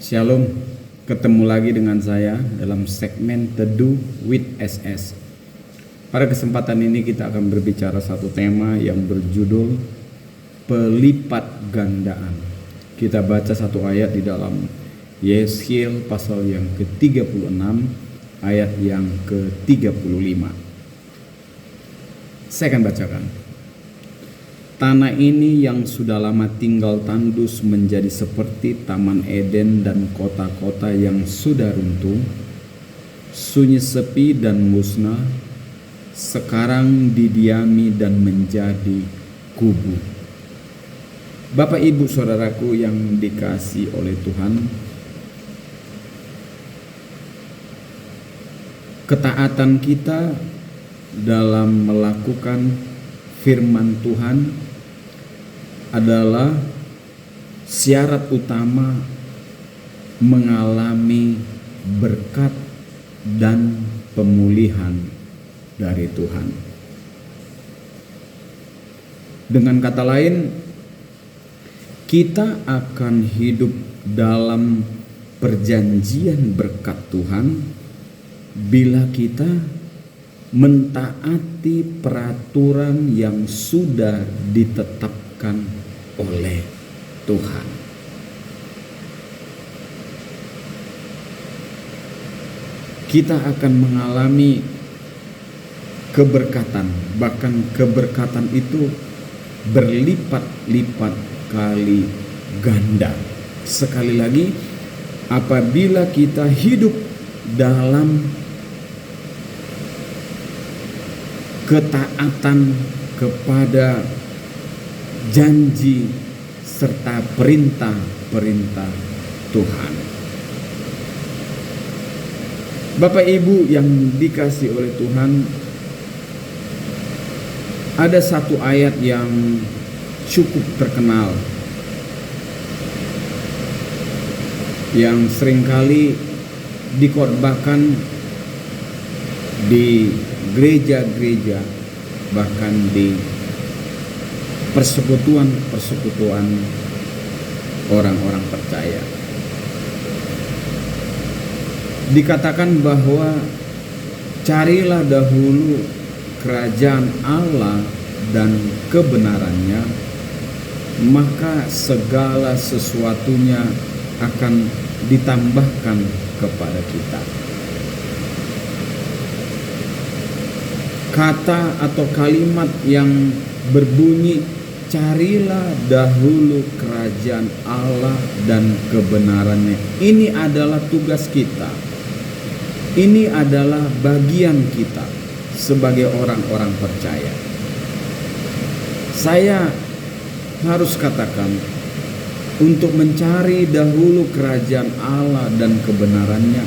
Shalom, ketemu lagi dengan saya dalam segmen Teduh with SS. Pada kesempatan ini kita akan berbicara satu tema yang berjudul pelipat gandaan. Kita baca satu ayat di dalam Yeskiel pasal yang ke-36 ayat yang ke-35. Saya akan bacakan. Tanah ini yang sudah lama tinggal tandus menjadi seperti Taman Eden dan kota-kota yang sudah runtuh, sunyi sepi dan musnah, sekarang didiami dan menjadi kubu. Bapak Ibu Saudaraku yang dikasihi oleh Tuhan, ketaatan kita dalam melakukan firman Tuhan adalah syarat utama mengalami berkat dan pemulihan dari Tuhan. Dengan kata lain, kita akan hidup dalam perjanjian berkat Tuhan bila kita mentaati peraturan yang sudah ditetapkan oleh Tuhan. Kita akan mengalami keberkatan, bahkan keberkatan itu berlipat-lipat kali ganda. Sekali lagi, apabila kita hidup dalam ketaatan kepada janji serta perintah-perintah Tuhan. Bapak Ibu yang dikasihi oleh Tuhan, ada satu ayat yang cukup terkenal yang seringkali dikhotbahkan di gereja-gereja, bahkan di persekutuan orang-orang percaya. Dikatakan bahwa carilah dahulu kerajaan Allah dan kebenarannya, maka segala sesuatunya akan ditambahkan kepada kita. Kata atau kalimat yang berbunyi carilah dahulu kerajaan Allah dan kebenarannya, ini adalah tugas kita. Ini adalah bagian kita sebagai orang-orang percaya. Saya harus katakan, untuk mencari dahulu kerajaan Allah dan kebenarannya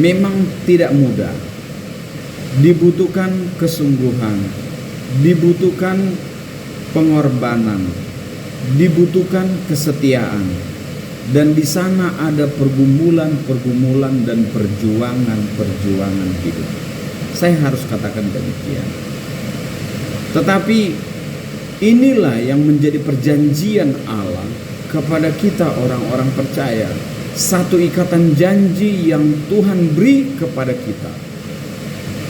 memang tidak mudah. Dibutuhkan kesungguhan, dibutuhkan pengorbanan, dibutuhkan kesetiaan, dan di sana ada pergumulan dan perjuangan hidup. Saya harus katakan demikian. Tetapi inilah yang menjadi perjanjian Allah kepada kita orang-orang percaya, satu ikatan janji yang Tuhan beri kepada kita,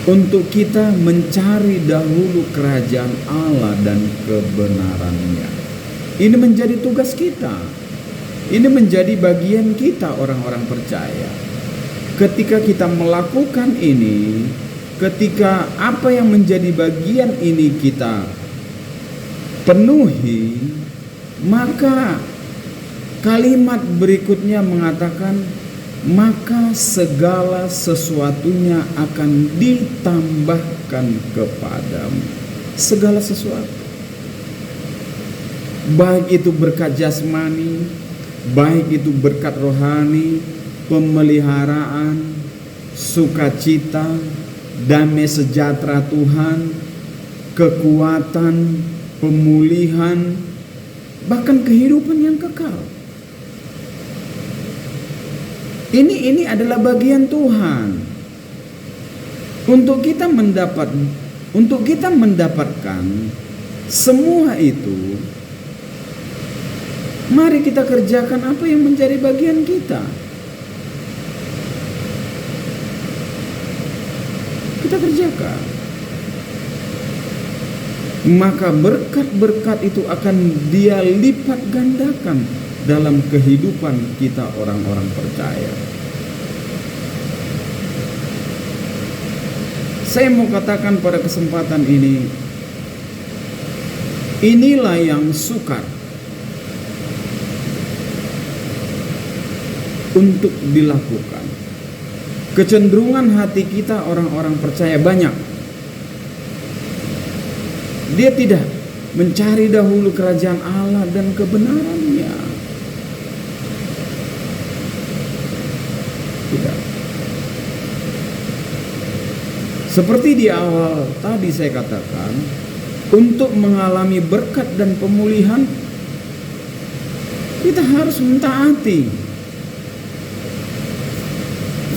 untuk kita mencari dahulu kerajaan Allah dan kebenarannya. Ini menjadi tugas kita. Ini menjadi bagian kita orang-orang percaya. Ketika kita melakukan ini, ketika apa yang menjadi bagian ini kita penuhi, maka kalimat berikutnya mengatakan, maka segala sesuatunya akan ditambahkan kepadamu. Segala sesuatu, baik itu berkat jasmani, baik itu berkat rohani, pemeliharaan, sukacita, damai sejahtera Tuhan, kekuatan, pemulihan, bahkan kehidupan yang kekal. Ini adalah bagian Tuhan. Untuk kita mendapatkan semua itu, mari kita kerjakan apa yang menjadi bagian kita. kita kerjakan, maka berkat-berkat itu akan Dia lipat gandakan dalam kehidupan kita orang-orang percaya. Saya mau katakan pada kesempatan ini, inilah yang sukar untuk dilakukan. Kecenderungan hati kita orang-orang percaya banyak. Dia tidak mencari dahulu kerajaan Allah dan kebenarannya. Tidak. Seperti di awal tadi saya katakan, untuk mengalami berkat dan pemulihan, kita harus mentaati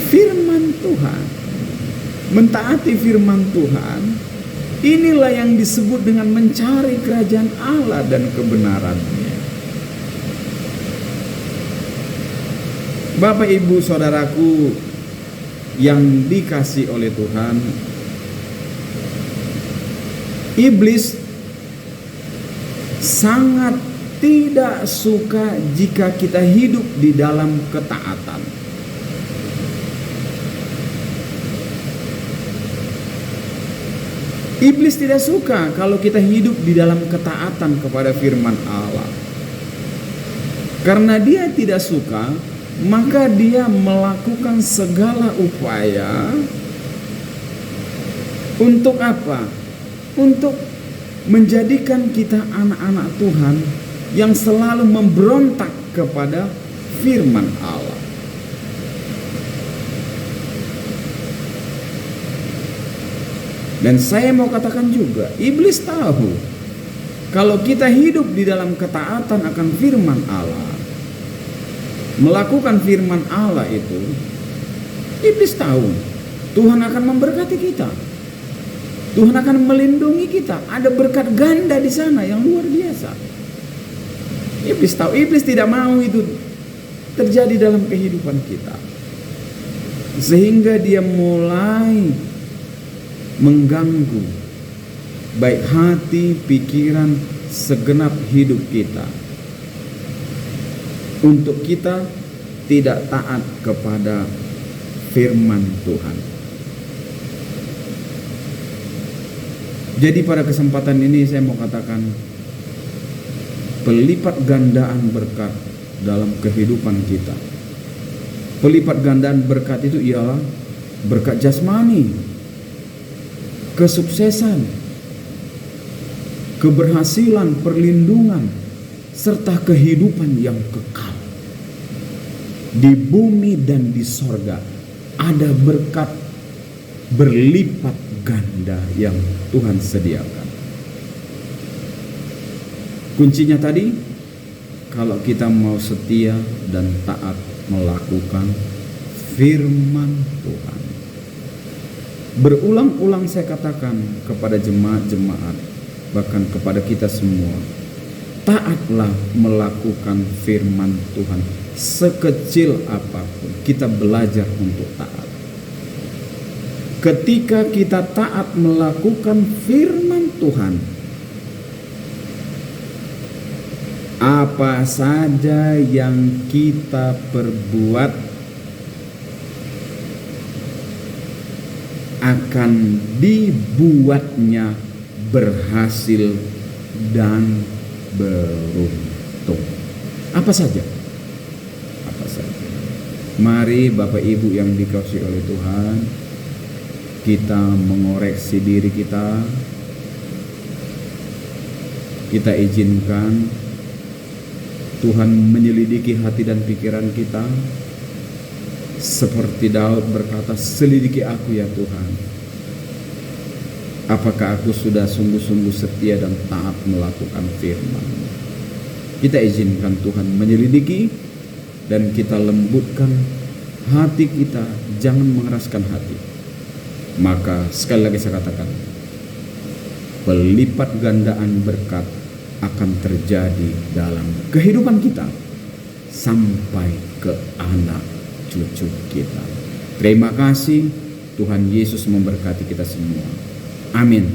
firman Tuhan. Mentaati firman Tuhan, inilah yang disebut dengan mencari kerajaan Allah dan kebenarannya. Bapak, Ibu, Saudaraku yang dikasih oleh Tuhan, iblis sangat tidak suka jika kita hidup di dalam ketaatan. Iblis tidak suka kalau kita hidup di dalam ketaatan kepada firman Allah. Karena dia tidak suka, maka dia melakukan segala upaya untuk apa? Untuk menjadikan kita anak-anak Tuhan yang selalu memberontak kepada firman Allah. Dan saya mau katakan juga, iblis tahu kalau kita hidup di dalam ketaatan akan firman Allah, melakukan firman Allah itu, iblis tahu Tuhan akan memberkati kita. Tuhan akan melindungi kita. Ada berkat ganda di sana yang luar biasa. Iblis tahu, iblis tidak mau itu terjadi dalam kehidupan kita. Sehingga dia mulai mengganggu baik hati, pikiran, segenap hidup kita, untuk kita tidak taat kepada firman Tuhan. Jadi pada kesempatan ini saya mau katakan, pelipat gandaan berkat dalam kehidupan kita. Pelipat gandaan berkat itu ialah berkat jasmani, kesuksesan, keberhasilan, perlindungan, serta kehidupan yang kekal. Di bumi dan di sorga ada berkat berlipat ganda yang Tuhan sediakan. Kuncinya tadi, kalau kita mau setia dan taat melakukan firman Tuhan. Berulang-ulang saya katakan kepada jemaat-jemaat, bahkan kepada kita semua, taatlah melakukan firman Tuhan. Sekecil apapun kita belajar untuk taat. Ketika kita taat melakukan firman Tuhan, apa saja yang kita perbuat akan dibuatnya berhasil dan beruntung. Apa saja? Apa saja? Mari Bapak Ibu yang dikasihi oleh Tuhan, kita mengoreksi diri kita. Kita izinkan Tuhan menyelidiki hati dan pikiran kita. Seperti Daud berkata, selidiki aku ya Tuhan, apakah aku sudah sungguh-sungguh setia dan taat melakukan firman. Kita izinkan Tuhan menyelidiki, dan kita lembutkan hati kita, jangan mengeraskan hati. Maka sekali lagi saya katakan, pelipat gandaan berkat akan terjadi dalam kehidupan kita sampai ke anak cucu kita. Terima kasih. Tuhan Yesus memberkati kita semua. Amin.